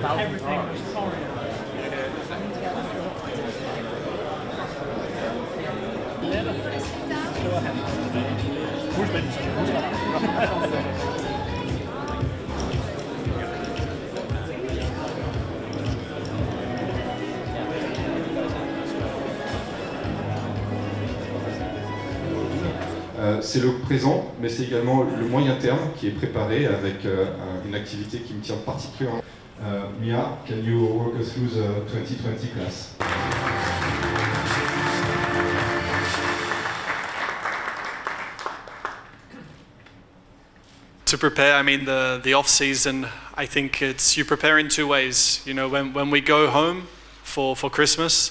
C'est le présent, mais c'est également le moyen terme qui est préparé avec une activité qui me tient particulièrement. Mia, can you walk us through the 2020 class? To prepare, I mean, the off-season, I think you prepare in two ways. You know, when we go home for Christmas,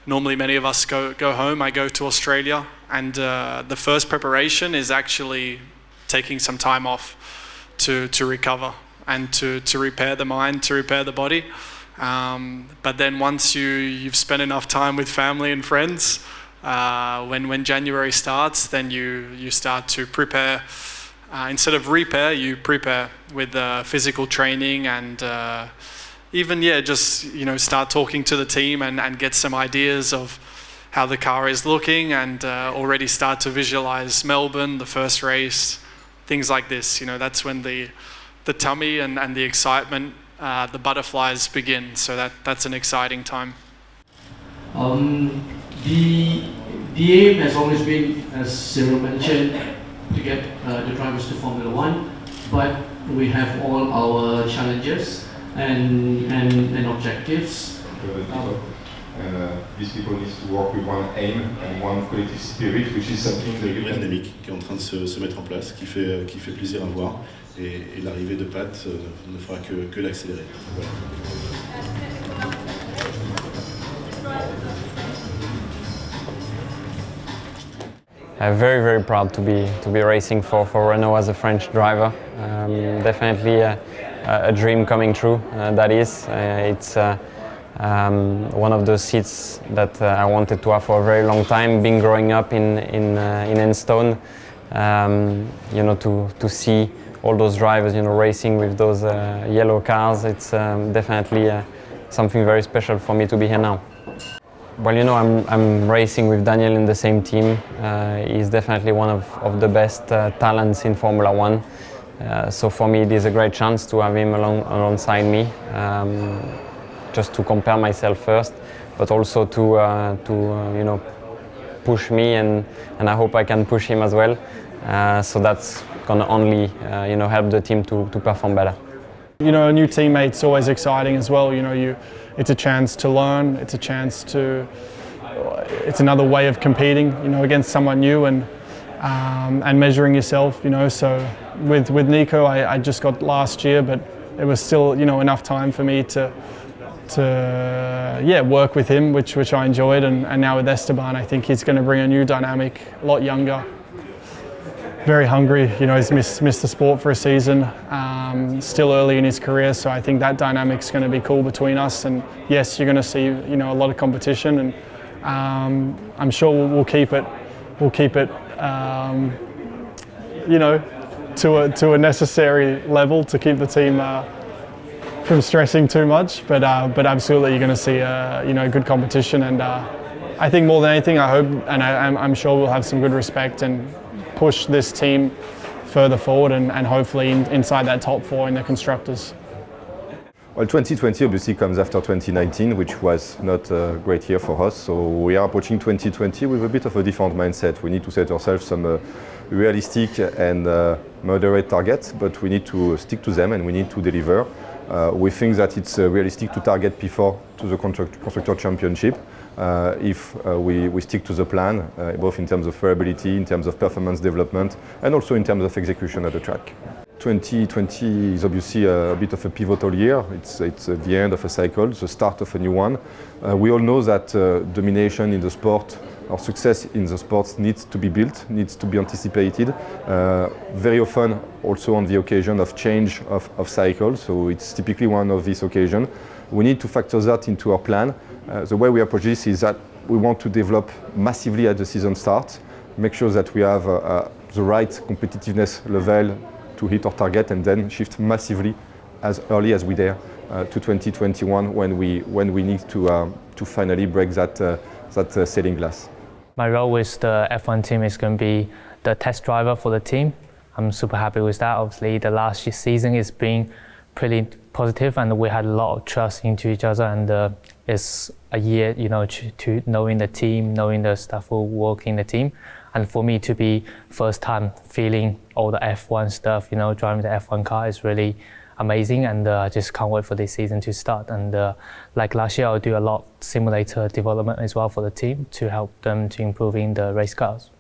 normally many of us go home. I go to Australia, and the first preparation is actually taking some time off to recover and to repair the mind, to repair the body. But then once you've spent enough time with family and friends, when January starts, then you start to prepare. Instead of repair, you prepare with physical training and even just start talking to the team and get some ideas of how the car is looking and already start to visualize Melbourne, the first race, things like this. You know, that's when the tummy and the excitement, the butterflies begin. So that's an exciting time. The aim has always been, as Cyril mentioned, to get the drivers to Formula One, but we have all our challenges and objectives. These people need to work with one aim and one collective spirit, which is something that you can... dynamique qui est en train de se mettre en place, qui fait plaisir à voir, et l'arrivée de Pat ne fera que l'accélérer. Voilà. Very, very proud to be racing for Renault as a French driver. Definitely a dream coming true. That is, it's one of those seats that I wanted to have for a very long time. Being growing up in Enstone, to see all those drivers, racing with those yellow cars, it's definitely something very special for me to be here now. Well, I'm racing with Daniel in the same team. He's definitely one of the best talents in Formula One. So for me, it is a great chance to have him alongside me, just to compare myself first, but also to push me, and I hope I can push him as well. So that's gonna only help the team to perform better. A new teammate's always exciting as well. It's a chance to learn. It's another way of competing, against someone new and measuring yourself. So with Nico, I just got last year, but it was still enough time for me to work with him, which I enjoyed, and now with Esteban, I think he's going to bring a new dynamic, a lot younger. Very hungry, he's missed the sport for a season, still early in his career, so I think that dynamic's going to be cool between us, and yes, you're going to see a lot of competition, and I'm sure we'll keep it to a necessary level to keep the team from stressing too much, but absolutely you're going to see good competition, and I think more than anything I hope, and I'm sure we'll have some good respect and push this team further forward and hopefully inside that top four in the constructors. Well, 2020 obviously comes after 2019, which was not a great year for us. So we are approaching 2020 with a bit of a different mindset. We need to set ourselves some realistic and moderate targets, but we need to stick to them and we need to deliver. We think that it's realistic to target P4 to the Constructor Championship if we stick to the plan, both in terms of variability, in terms of performance development, and also in terms of execution at the track. 2020 is obviously a bit of a pivotal year. It's the end of a cycle, the start of a new one. We all know that domination in the sport, or success in the sports, needs to be built, needs to be anticipated. Very often also on the occasion of change of cycles, so it's typically one of these occasions. We need to factor that into our plan. The way we approach this is that we want to develop massively at the season start, make sure that we have the right competitiveness level to hit our target, and then shift massively as early as we dare to 2021 when we need to finally break that ceiling glass. My role with the F1 team is going to be the test driver for the team. I'm super happy with that. Obviously, the last season has been pretty positive, and we had a lot of trust into each other. And it's a year, to knowing the team, knowing the staff who work in the team. And for me to be first time feeling all the F1 stuff, driving the F1 car is really amazing, and I just can't wait for this season to start. And like last year, I'll do a lot of simulator development as well for the team to help them to improving the race cars.